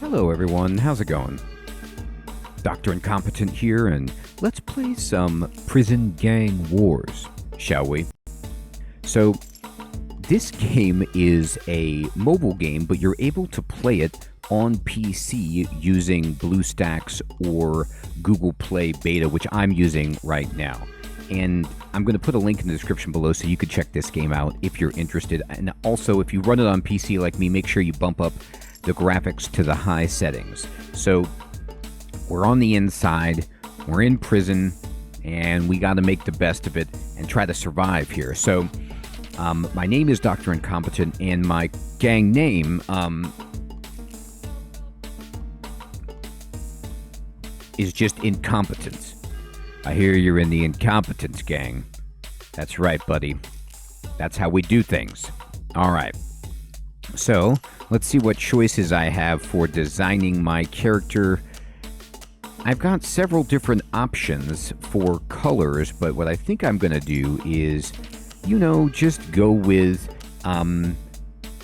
Hello everyone, how's it going? Dr. Incompetent here, and let's play some Prison Gang Wars, shall we? So, this game is a mobile game, but you're able to play it on PC using BlueStacks or Google Play Beta, which I'm using right now. And I'm going to put a link in the description below so you can check this game out if you're interested. And also, if you run it on PC like me, make sure you bump up the graphics to the high settings. So, we're on the inside, we're in prison, and we got to make the best of it and try to survive here. So, my name is Dr. Incompetent, and my gang name is just Incompetence. I hear you're in the Incompetence gang. That's right, buddy. That's how we do things. All right. So, let's see what choices I have for designing my character. I've got several different options for colors, but what I think I'm going to do is, just go with,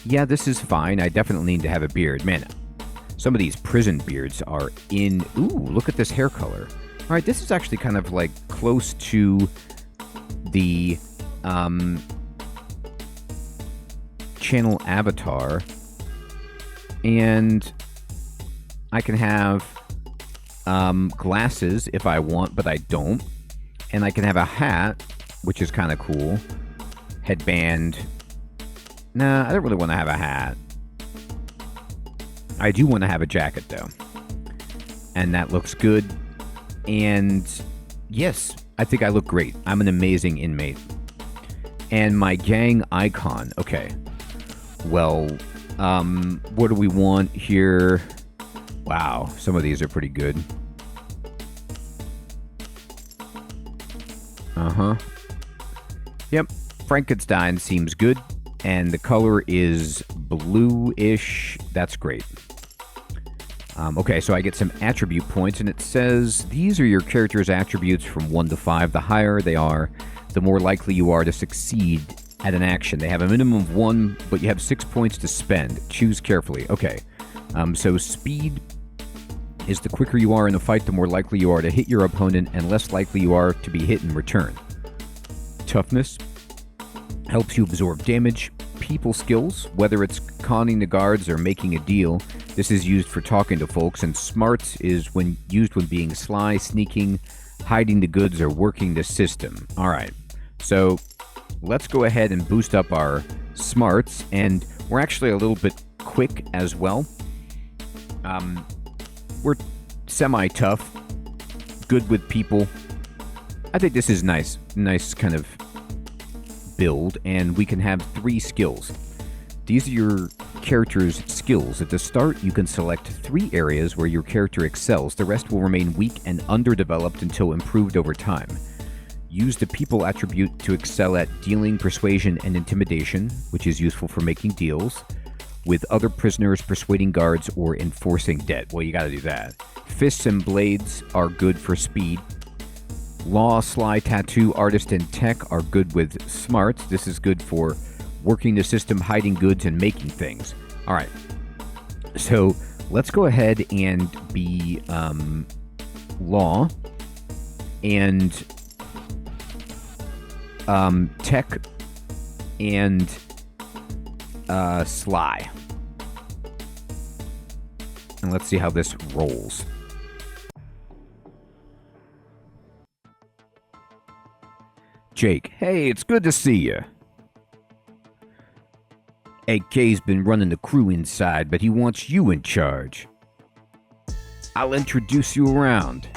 yeah, this is fine. I definitely need to have a beard. Man, some of these prison beards are in... Ooh, look at this hair color. All right, this is actually kind of like close to the channel avatar. And I can have glasses if I want, but I don't. And I can have a hat, which is kind of cool. Headband. Nah, I don't really want to have a hat. I do want to have a jacket, though. And that looks good. And yes, I think I look great. I'm an amazing inmate. And my gang icon. Okay. Well, what do we want here? Wow, some of these are pretty good. Yep, Frankenstein seems good. And the color is bluish. That's great. Okay, so I get some attribute points, and it says these are your character's attributes from 1 to 5. The higher they are, the more likely you are to succeed at an action. They have a minimum of 1, but you have 6 points to spend. Choose carefully. Okay, so speed is the quicker you are in a fight, the more likely you are to hit your opponent, and less likely you are to be hit in return. Toughness helps you absorb damage. People skills, whether it's conning the guards or making a deal, this is used for talking to folks. And smarts is when used when being sly, sneaking, hiding the goods, or working the system. All right, so let's go ahead and boost up our smarts, and we're actually a little bit quick as well. We're semi-tough, good with people. I think this is nice kind of build, and we can have 3 skills. These are your character's skills. At the start, you can select 3 areas where your character excels. The rest will remain weak and underdeveloped until improved over time. Use the people attribute to excel at dealing, persuasion, and intimidation, which is useful for making deals with other prisoners, persuading guards, or enforcing debt. Well, you gotta do that. Fists and blades are good for speed. Law, sly, tattoo, artist, and tech are good with smarts. This is good for working the system, hiding goods, and making things. All right. So let's go ahead and be law and tech and sly. And let's see how this rolls. Jake, hey, it's good to see you. AK's been running the crew inside, but he wants you in charge. I'll introduce you around.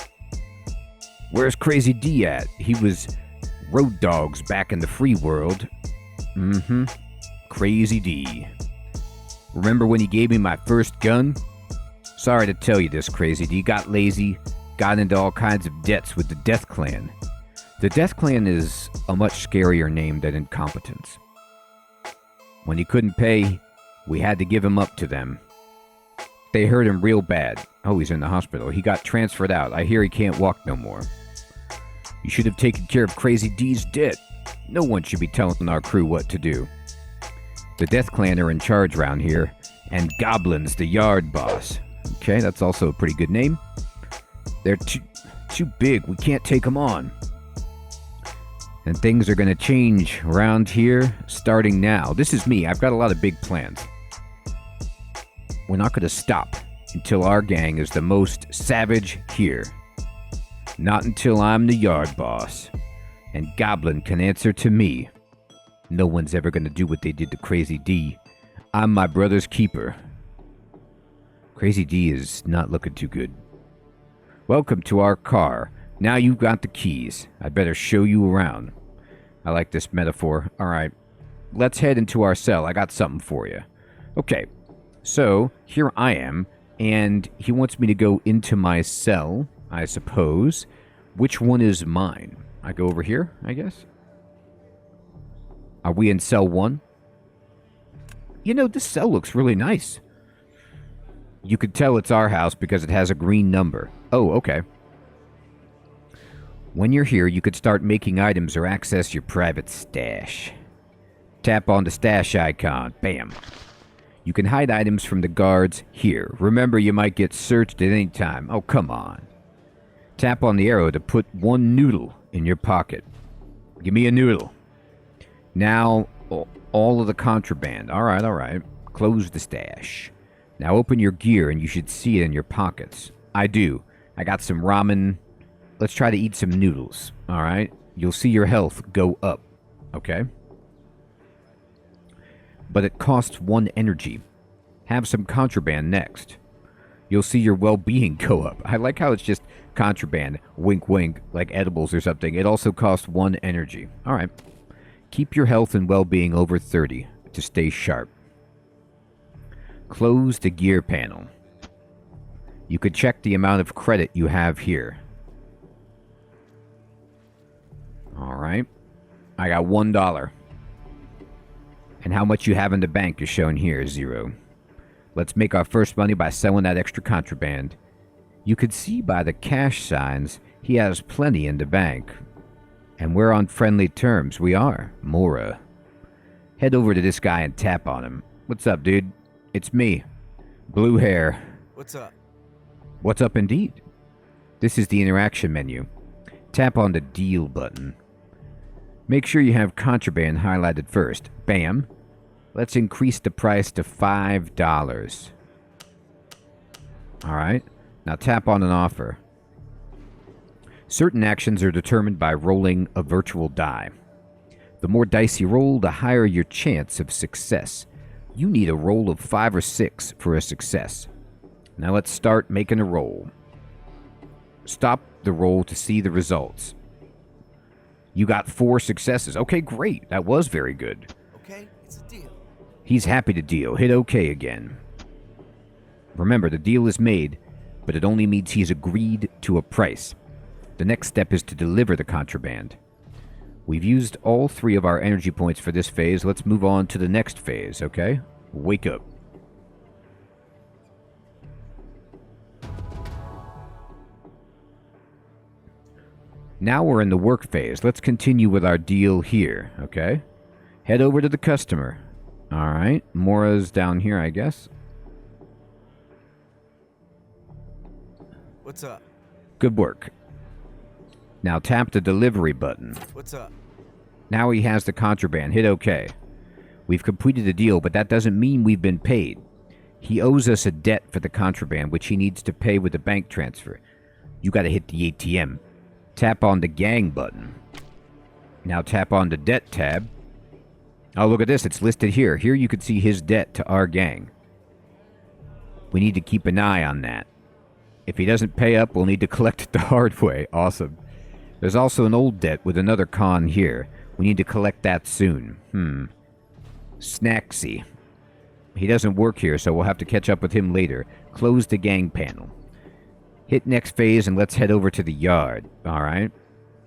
Where's Crazy D at? He was road dogs back in the free world. Crazy D. Remember when he gave me my first gun? Sorry to tell you this, Crazy D. Got lazy, got into all kinds of debts with the Death Clan. The Death Clan is a much scarier name than Incompetence. When he couldn't pay, we had to give him up to them. They hurt him real bad. Oh, he's in the hospital. He got transferred out. I hear he can't walk no more. You should have taken care of Crazy D's debt. No one should be telling our crew what to do. The Death Clan are in charge round here, and Goblin's the yard boss. Okay, that's also a pretty good name. They're too big. We can't take them on. And things are going to change around here starting now. This is me. I've got a lot of big plans. We're not going to stop until our gang is the most savage here. Not until I'm the yard boss. And Goblin can answer to me. No one's ever going to do what they did to Crazy D. I'm my brother's keeper. Crazy D is not looking too good. Welcome to our car. Now you've got the keys. I'd better show you around. I like this metaphor. Alright, let's head into our cell. I got something for you. Okay, so here I am, and he wants me to go into my cell, I suppose. Which one is mine? I go over here, I guess? Are we in cell 1? You know, this cell looks really nice. You could tell it's our house because it has a green number. Oh, okay. When you're here, you could start making items or access your private stash. Tap on the stash icon. Bam. You can hide items from the guards here. Remember, you might get searched at any time. Oh, come on. Tap on the arrow to put 1 noodle in your pocket. Give me a noodle. Now, all of the contraband. Alright, alright. Close the stash. Now open your gear and you should see it in your pockets. I do. I got some ramen. Let's try to eat some noodles. Alright? You'll see your health go up. Okay? But it costs 1 energy. Have some contraband next. You'll see your well-being go up. I like how it's just contraband. Wink wink. Like edibles or something. It also costs 1 energy. Alright. Keep your health and well-being over 30 to stay sharp. Close the gear panel. You could check the amount of credit you have here. Alright. I got $1. And how much you have in the bank is shown here, 0. Let's make our first money by selling that extra contraband. You could see by the cash signs he has plenty in the bank. And we're on friendly terms. We are. Mora. Head over to this guy and tap on him. What's up, dude? It's me. Blue hair. What's up? What's up indeed? This is the interaction menu. Tap on the deal button. Make sure you have contraband highlighted first. Bam. Let's increase the price to $5. Alright. Now tap on an offer. Certain actions are determined by rolling a virtual die. The more dice you roll, the higher your chance of success. You need a roll of 5 or 6 for a success. Now let's start making a roll. Stop the roll to see the results. You got 4 successes. Okay, great. That was very good. Okay, it's a deal. He's happy to deal. Hit OK again. Remember, the deal is made, but it only means he's agreed to a price. The next step is to deliver the contraband. We've used all 3 of our energy points for this phase. Let's move on to the next phase, okay? Wake up. Now we're in the work phase. Let's continue with our deal here, okay? Head over to the customer. Alright, Mora's down here, I guess. What's up? Good work. Now tap the delivery button. What's up? Now he has the contraband. Hit OK. We've completed the deal, but that doesn't mean we've been paid. He owes us a debt for the contraband, which he needs to pay with a bank transfer. You gotta hit the ATM. Tap on the gang button. Now tap on the debt tab. Oh, look at this. It's listed here. Here you can see his debt to our gang. We need to keep an eye on that. If he doesn't pay up, we'll need to collect it the hard way. Awesome. There's also an old debt with another con here. We need to collect that soon. Snacksy. He doesn't work here, so we'll have to catch up with him later. Close the gang panel. Hit next phase and let's head over to the yard. Alright.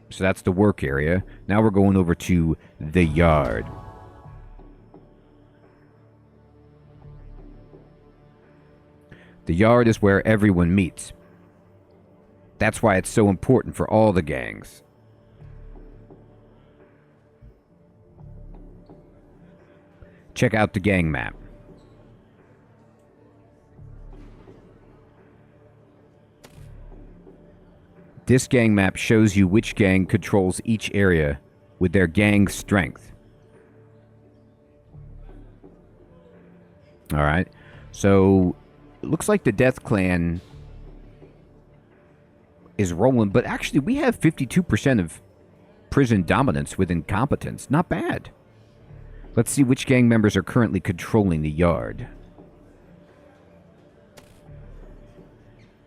So that's the work area. Now we're going over to the yard. The yard is where everyone meets. That's why it's so important for all the gangs. Check out the gang map. This gang map shows you which gang controls each area with their gang strength. Alright. So, it looks like the Death Clan is rolling, but actually we have 52% of prison dominance with Incompetence. Not bad. Let's see which gang members are currently controlling the yard.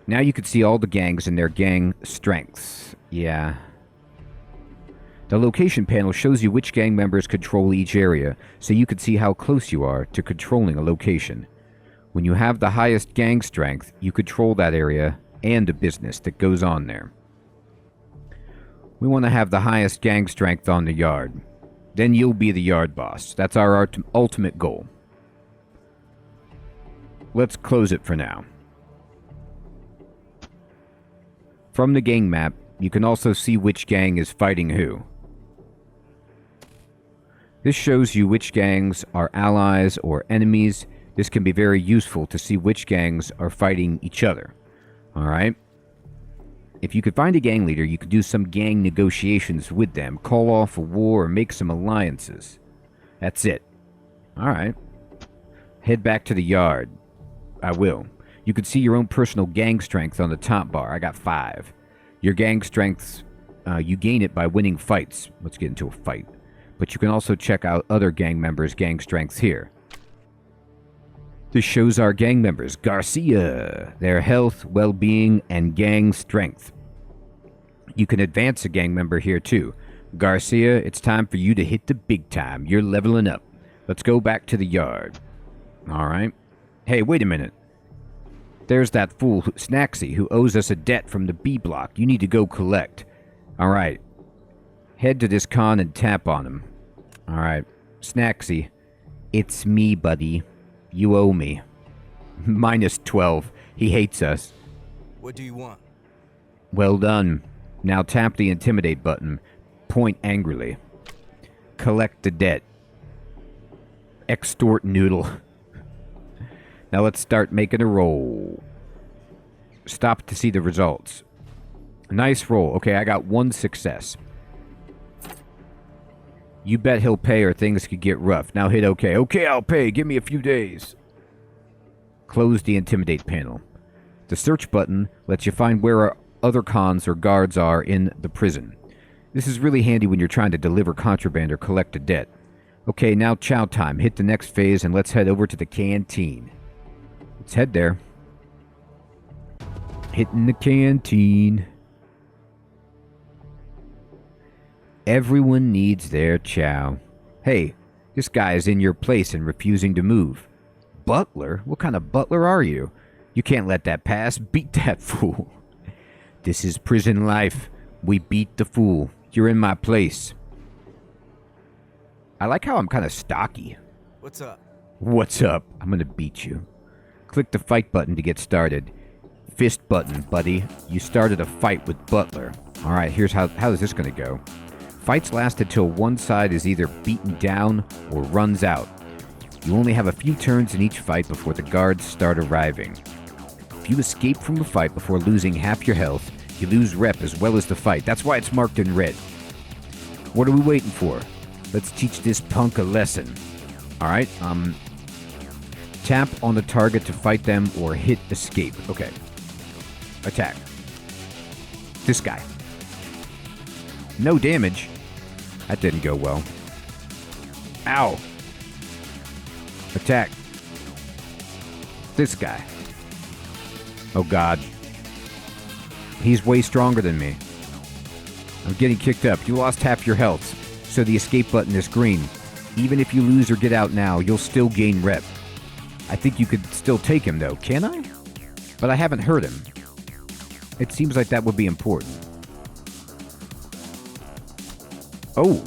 Now you can see all the gangs and their gang strengths. Yeah. The location panel shows you which gang members control each area, so you can see how close you are to controlling a location. When you have the highest gang strength, you control that area and the business that goes on there. We want to have the highest gang strength on the yard. Then you'll be the yard boss. That's our ultimate goal. Let's close it for now. From the gang map, you can also see which gang is fighting who. This shows you which gangs are allies or enemies. This can be very useful to see which gangs are fighting each other. Alright? If you could find a gang leader, you could do some gang negotiations with them, call off a war, or make some alliances. That's it. Alright. Head back to the yard. I will. You can see your own personal gang strength on the top bar. I got 5. Your gang strengths, you gain it by winning fights. Let's get into a fight. But you can also check out other gang members' gang strengths here. This shows our gang members, Garcia, their health, well-being, and gang strength. You can advance a gang member here too. Garcia, it's time for you to hit the big time. You're leveling up. Let's go back to the yard. Alright. Hey, wait a minute. There's that fool, Snacksy, who owes us a debt from the B block. You need to go collect. Alright. Head to this con and tap on him. Alright. Snacksy, it's me, buddy. You owe me. Minus 12. He hates us. What do you want? Well done. Now tap the Intimidate button. Point angrily. Collect the debt. Extort noodle. Now let's start making a roll. Stop to see the results. Nice roll. Okay, I got 1 success. You bet he'll pay or things could get rough. Now hit OK. OK, I'll pay. Give me a few days. Close the Intimidate panel. The search button lets you find where our other cons or guards are in the prison. This is really handy when you're trying to deliver contraband or collect a debt. Okay, now chow time. Hit the next phase and let's head over to the canteen. Let's head there. Hitting the canteen. Everyone needs their chow. Hey, this guy is in your place and refusing to move. Butler? What kind of butler are you? You can't let that pass. Beat that fool. This is prison life. We beat the fool. You're in my place. I like how I'm kind of stocky. What's up? What's up? I'm gonna beat you. Click the fight button to get started. Fist button, buddy. You started a fight with Butler. Alright, here's how is this gonna go? Fights last until one side is either beaten down or runs out. You only have a few turns in each fight before the guards start arriving. If you escape from the fight before losing half your health, you lose rep as well as the fight. That's why it's marked in red. What are we waiting for? Let's teach this punk a lesson. Alright, tap on the target to fight them or hit escape. Okay. Attack. This guy. No damage. That didn't go well. Ow. Attack. This guy. Oh god. He's way stronger than me. I'm getting kicked up. You lost half your health, so the escape button is green. Even if you lose or get out now, you'll still gain rep. I think you could still take him though, can I? But I haven't hurt him. It seems like that would be important. Oh.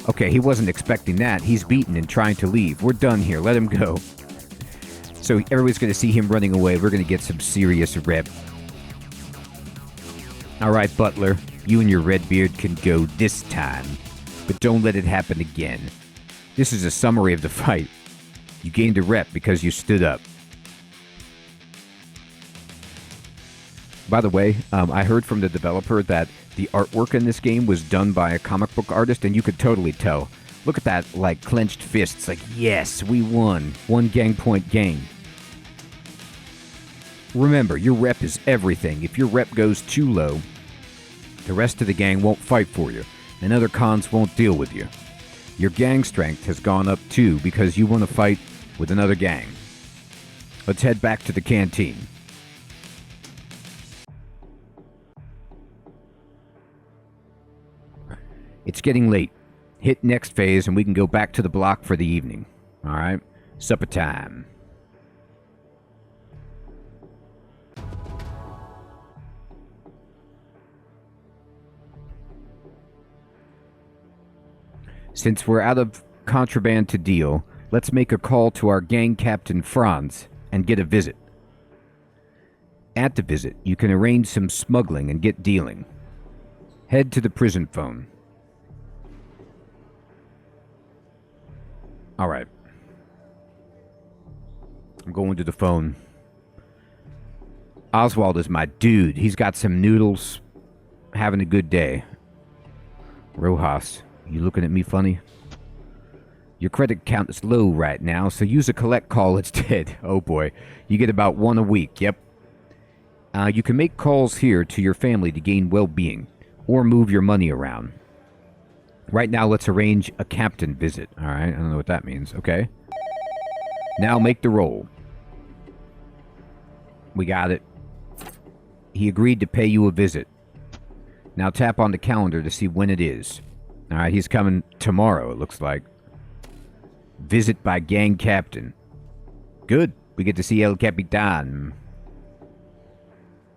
Okay, he wasn't expecting that. He's beaten and trying to leave. We're done here. Let him go. So everybody's going to see him running away. We're going to get some serious rep. Alright, Butler. You and your red beard can go this time. But don't let it happen again. This is a summary of the fight. You gained a rep because you stood up. By the way, I heard from the developer that the artwork in this game was done by a comic book artist, and you could totally tell. Look at that, like, clenched fists. Like, yes, we won. 1 gang point gain. Remember, your rep is everything. If your rep goes too low, the rest of the gang won't fight for you, and other cons won't deal with you. Your gang strength has gone up too because you want to fight with another gang. Let's head back to the canteen. It's getting late. Hit next phase and we can go back to the block for the evening. Alright? Supper time. Since we're out of contraband to deal, let's make a call to our gang captain Franz and get a visit. At the visit, you can arrange some smuggling and get dealing. Head to the prison phone. Alright. I'm going to the phone. Oswald is my dude. He's got some noodles. Having a good day. Rojas, you looking at me funny? Your credit count is low right now, so use a collect call instead. Oh boy. You get about 1 a week, yep. You can make calls here to your family to gain well-being, or move your money around. Right now, let's arrange a captain visit. Alright, I don't know what that means. Okay. Now make the roll. We got it. He agreed to pay you a visit. Now tap on the calendar to see when it is. Alright, he's coming tomorrow, it looks like. Visit by gang captain. Good. We get to see El Capitan.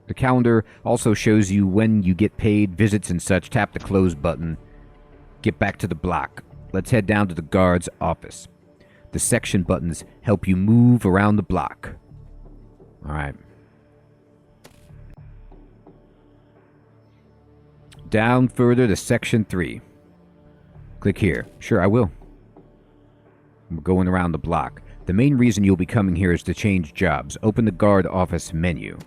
The calendar also shows you when you get paid, visits and such. Tap the close button. Get back to the block. Let's head down to the guard's office. The section buttons help you move around the block. Alright. Down further to section 3. Click here. Sure, I will. We're going around the block. The main reason you'll be coming here is to change jobs. Open the guard office menu.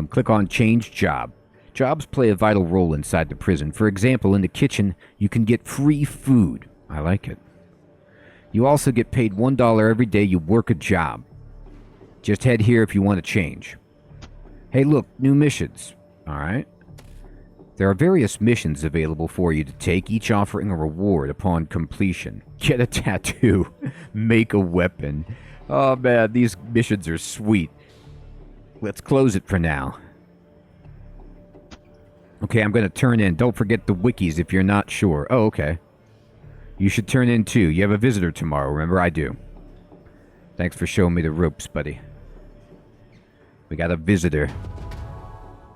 Click on change job. Jobs play a vital role inside the prison. For example, in the kitchen, you can get free food. I like it. You also get paid $1 every day you work a job. Just head here if you want to change. Hey look, new missions. Alright. There are various missions available for you to take, each offering a reward upon completion. Get a tattoo. Make a weapon. Oh man, these missions are sweet. Let's close it for now. Okay, I'm going to turn in. Don't forget the wikis if you're not sure. Oh, okay. You should turn in too. You have a visitor tomorrow, remember? I do. Thanks for showing me the ropes, buddy. We got a visitor.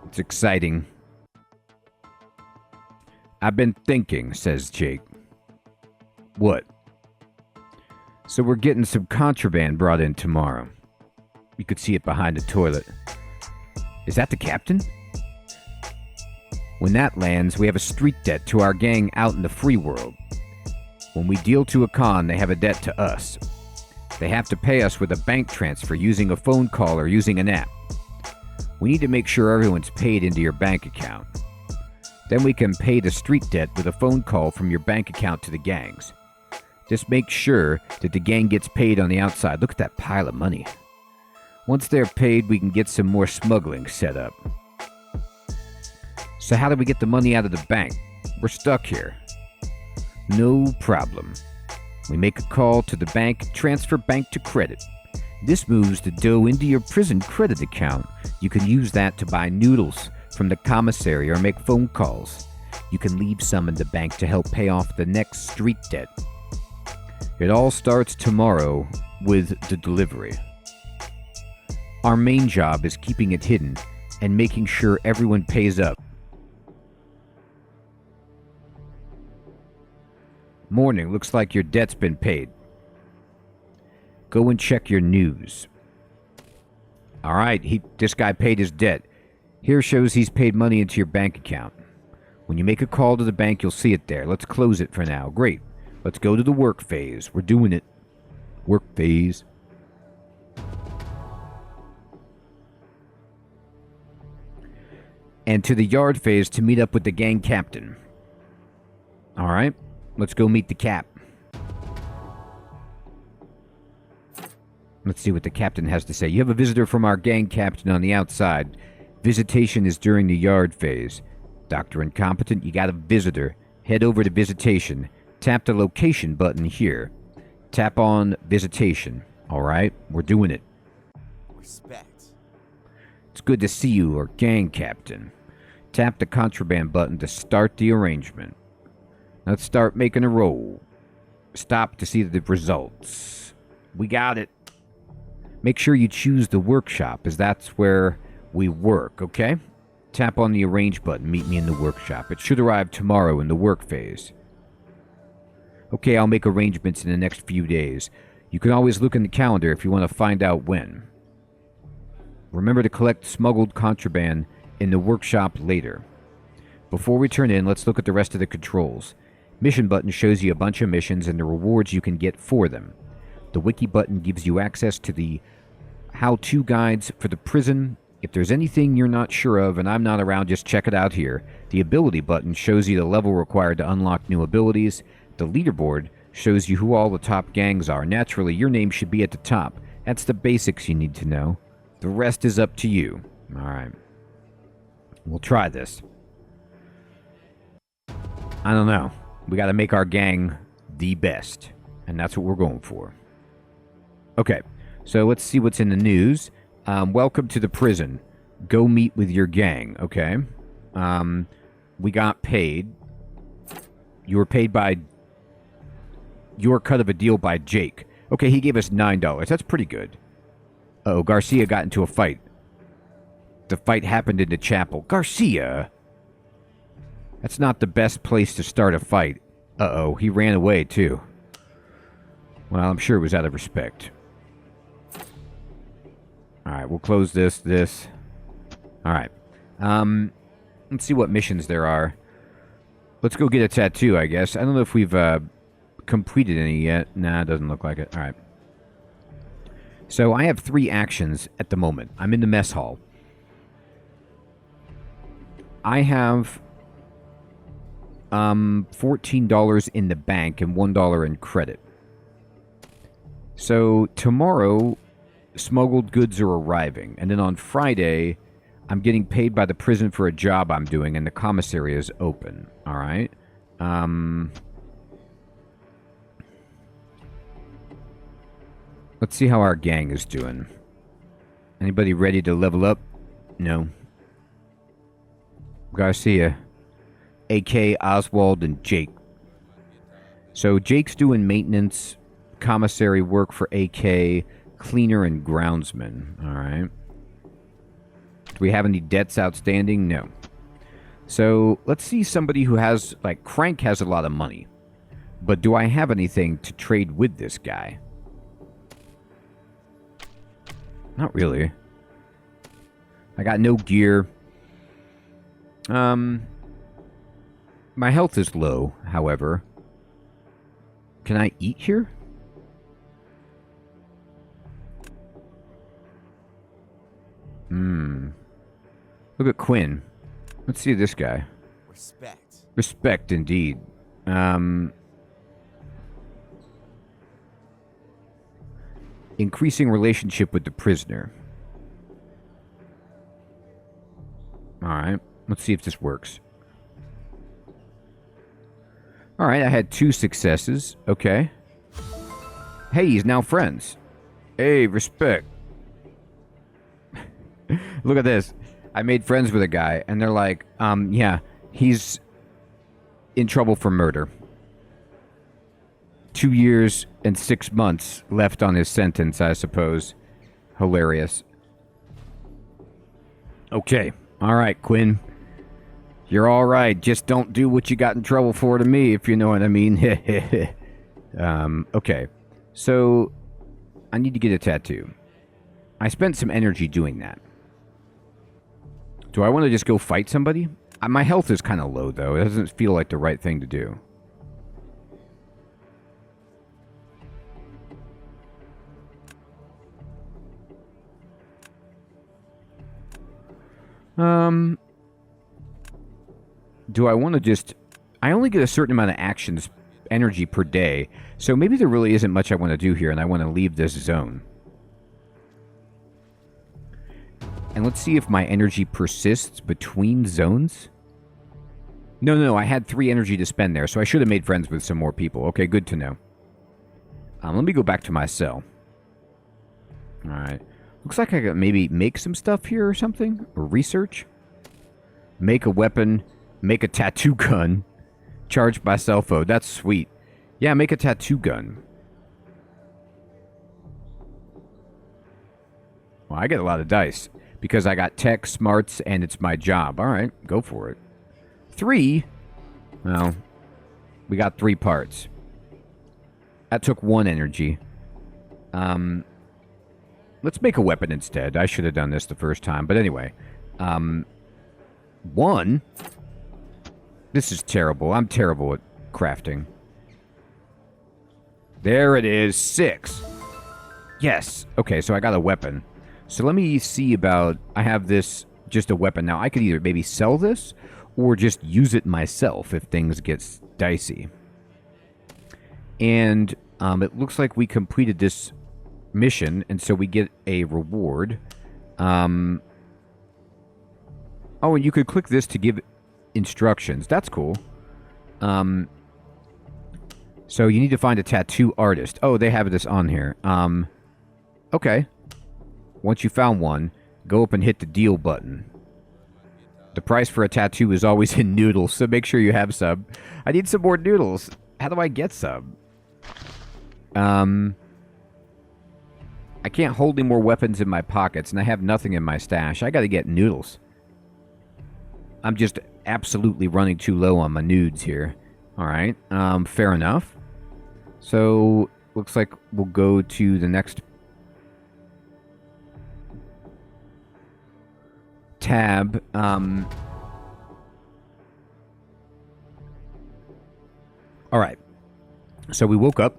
It's exciting. I've been thinking, says Jake. What? So we're getting some contraband brought in tomorrow. You could see it behind the toilet. Is that the captain? When that lands, we have a street debt to our gang out in the free world. When we deal to a con, they have a debt to us. They have to pay us with a bank transfer using a phone call or using an app. We need to make sure everyone's paid into your bank account. Then we can pay the street debt with a phone call from your bank account to the gangs. Just make sure that the gang gets paid on the outside. Look at that pile of money. Once they're paid, we can get some more smuggling set up. So how do we get the money out of the bank? We're stuck here. No problem. We make a call to the bank, transfer bank to credit. This moves the dough into your prison credit account. You can use that to buy noodles from the commissary or make phone calls. You can leave some in the bank to help pay off the next street debt. It all starts tomorrow with the delivery. Our main job is keeping it hidden and making sure everyone pays up. Morning, looks like your debt's been paid. Go and check your news. Alright, this guy paid his debt. Here shows he's paid money into your bank account. When you make a call to the bank, you'll see it there. Let's close it for now. Great. Let's go to the work phase. We're doing it. Work phase. and to the yard phase to meet up with the gang captain. All right, let's go meet the cap. Let's see what the captain has to say. You have a visitor from our gang captain on the outside. Visitation is during the yard phase. Dr. Incompetent, you got a visitor. Head over to visitation. Tap the location button here. Tap on visitation. All right, we're doing it. Respect. It's good to see you, or gang captain. Tap the contraband button to start the arrangement. Let's start making a roll. Stop to see the results. We got it. Make sure you choose the workshop, as that's where we work, okay? Tap on the arrange button. Meet me in the workshop. It should arrive tomorrow in the work phase. Okay, I'll make arrangements in the next few days. You can always look in the calendar if you want to find out when. Remember to collect smuggled contraband in the workshop later. Before we turn in, let's look at the rest of the controls. Mission button shows you a bunch of missions and the rewards you can get for them. The wiki button gives you access to the how-to guides for the prison. If there's anything you're not sure of and I'm not around, just check it out here. The ability button shows you the level required to unlock new abilities. The leaderboard shows you who all the top gangs are. Naturally, your name should be at the top. That's the basics you need to know. The rest is up to you. Alright. We'll try this. I don't know. We gotta make our gang the best. And that's what we're going for. Okay. So let's see what's in the news. Welcome to the prison. Go meet with your gang. Okay. We got paid. You were paid by your cut of a deal by Jake. Okay, he gave us $9. That's pretty good. Uh-oh, Garcia got into a fight. The fight happened in the chapel. Garcia! That's not the best place to start a fight. Uh-oh, he ran away, too. Well, I'm sure it was out of respect. Alright, we'll close this. Alright. Let's see what missions there are. Let's go get a tattoo, I guess. I don't know if we've completed any yet. Nah, it doesn't look like it. Alright. So, I have 3 actions at the moment. I'm in the mess hall. I have $14 in the bank and $1 in credit. So, tomorrow, smuggled goods are arriving. And then on Friday, I'm getting paid by the prison for a job I'm doing, and the commissary is open. Alright? Let's see how our gang is doing. Anybody ready to level up? No. Garcia, AK, Oswald, and Jake. So Jake's doing maintenance, commissary work for AK, cleaner, and groundsman. Alright. Do we have any debts outstanding? No. So, let's see somebody who has, like, Crank has a lot of money. But do I have anything to trade with this guy? Not really. I got no gear. My health is low, however. Can I eat here? Look at Quinn. Let's see this guy. Respect. Respect, indeed. Increasing relationship with the prisoner. Alright. Let's see if this works. Alright, I had 2 successes. Okay. Hey, he's now friends. Hey, respect. Look at this. I made friends with a guy, and they're like, yeah, he's in trouble for murder. 2 years and 6 months left on his sentence, I suppose. Hilarious. Okay. All right, Quinn. You're all right. Just don't do what you got in trouble for to me, if you know what I mean. Okay. So, I need to get a tattoo. I spent some energy doing that. Do I want to just go fight somebody? My health is kind of low, though. It doesn't feel like the right thing to do. do I want to just... I only get a certain amount of actions, energy per day, so maybe there really isn't much I want to do here, and I want to leave this zone. And let's see if my energy persists between zones. No, I had 3 energy to spend there, so I should have made friends with some more people. Okay, good to know. Let me go back to my cell. Alright. Looks like I could maybe make some stuff here or something. Or research. Make a weapon. Make a tattoo gun. Charged by cell phone. That's sweet. Yeah, make a tattoo gun. Well, I get a lot of dice. Because I got tech, smarts, and it's my job. Alright, go for it. 3? Well, we got 3 parts. That took 1 energy. Let's make a weapon instead. I should have done this the first time. But anyway. 1? This is terrible. I'm terrible at crafting. There it is. 6. Yes. Okay, so I got a weapon. So let me see about... I have this, just a weapon. Now, I could either maybe sell this or just use it myself if things get dicey. And it looks like we completed this mission, and so we get a reward. Oh, and you could click this to give instructions. That's cool. So you need to find a tattoo artist. Oh, they have this on here. Okay. Once you found one, go up and hit the deal button. The price for a tattoo is always in noodles, so make sure you have some. I need some more noodles. How do I get some? I can't hold any more weapons in my pockets, and I have nothing in my stash. I gotta get noodles. I'm just absolutely running too low on my nudes here. Alright, fair enough. So, looks like we'll go to the next tab. Alright. So we woke up.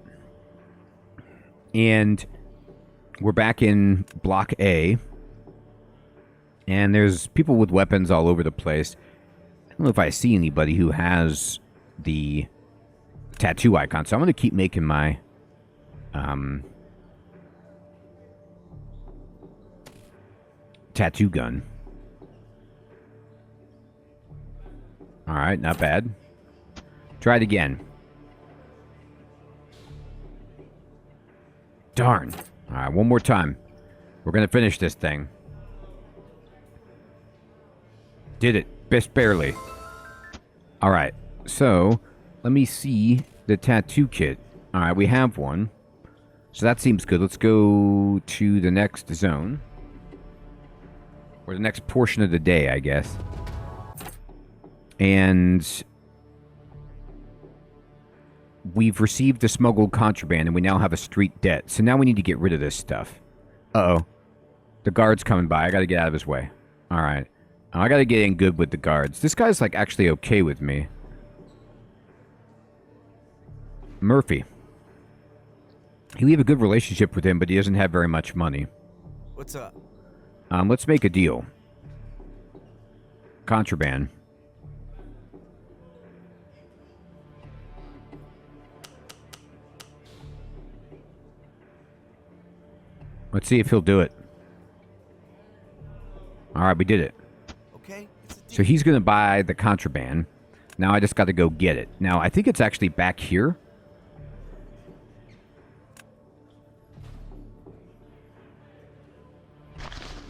And we're back in Block A. And there's people with weapons all over the place. I don't know if I see anybody who has the tattoo icon. So I'm going to keep making my... tattoo gun. Alright, not bad. Try it again. Darn. Alright, one more time. We're gonna finish this thing. Did it. Just barely. Alright, so let me see the tattoo kit. Alright, we have one. So that seems good. Let's go to the next zone. Or the next portion of the day, I guess. And we've received the smuggled contraband, and we now have a street debt. So now we need to get rid of this stuff. Uh-oh. The guard's coming by. I gotta get out of his way. Alright. I gotta get in good with the guards. This guy's, like, actually okay with me. Murphy. We have a good relationship with him, but he doesn't have very much money. What's up? Let's make a deal. Contraband. Let's see if he'll do it. Alright, we did it. Okay. So he's going to buy the contraband. Now I just got to go get it. Now, I think it's actually back here.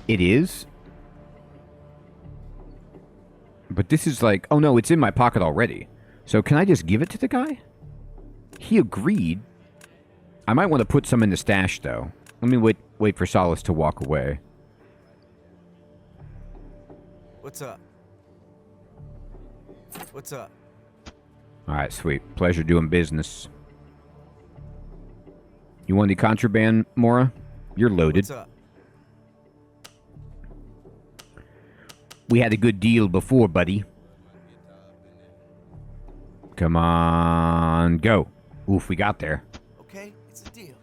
It is. But this is like... Oh, no, it's in my pocket already. So can I just give it to the guy? He agreed. I might want to put some in the stash, though. Let me wait for Solace to walk away. What's up? What's up? Alright, sweet. Pleasure doing business. You want the contraband, Mora? You're loaded. What's up? We had a good deal before, buddy. Come on, go. Oof, we got there. Okay, it's a deal.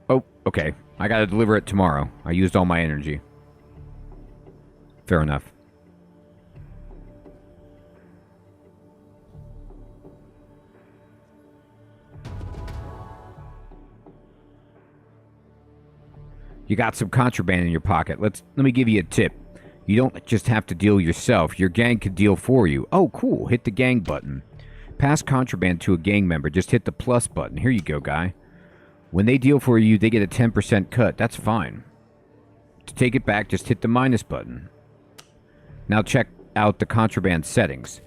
Oh, okay. I gotta deliver it tomorrow. I used all my energy. Fair enough. You got some contraband in your pocket. Let me give you a tip. You don't just have to deal yourself. Your gang could deal for you. Oh, cool. Hit the gang button. Pass contraband to a gang member. Just hit the plus button. Here you go, guy. When they deal for you, they get a 10% cut. That's fine. To take it back, just hit the minus button. Now check out the contraband settings.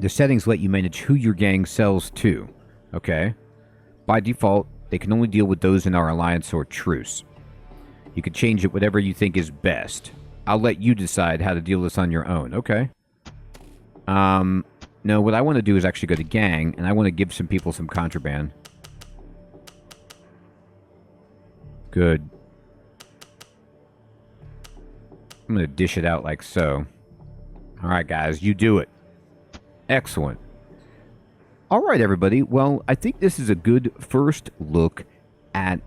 The settings let you manage who your gang sells to. Okay? By default, they can only deal with those in our alliance or truce. You can change it whatever you think is best. I'll let you decide how to deal this on your own. Okay. No, what I want to do is actually go to gang, and I want to give some people some contraband. Good. I'm going to dish it out like so. Alright, guys, you do it. Excellent. Alright, everybody. Well, I think this is a good first look at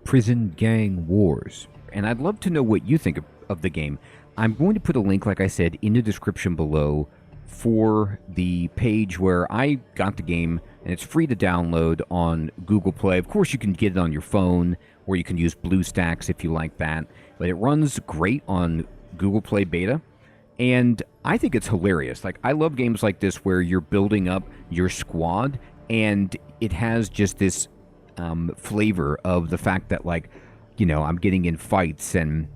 Prison Gang Wars. And I'd love to know what you think of the game. I'm going to put a link, like I said, in the description below for the page where I got the game, and it's free to download on Google Play. Of course, you can get it on your phone, or you can use BlueStacks if you like that. But it runs great on Google Play Beta, and I think it's hilarious. Like, I love games like this where you're building up your squad, and it has just this flavor of the fact that, like, you know, I'm getting in fights, and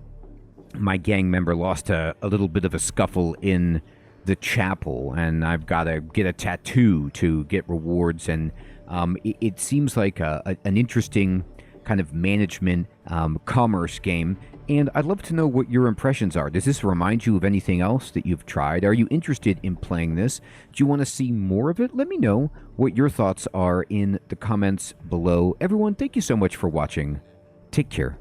my gang member lost a little bit of a scuffle in the chapel, and I've got to get a tattoo to get rewards, and it seems like an interesting kind of management commerce game, and I'd love to know what your impressions are. Does this remind you of anything else that you've tried? Are you interested in playing this? Do you want to see more of it? Let me know what your thoughts are in the comments below. Everyone, thank you so much for watching. Take care.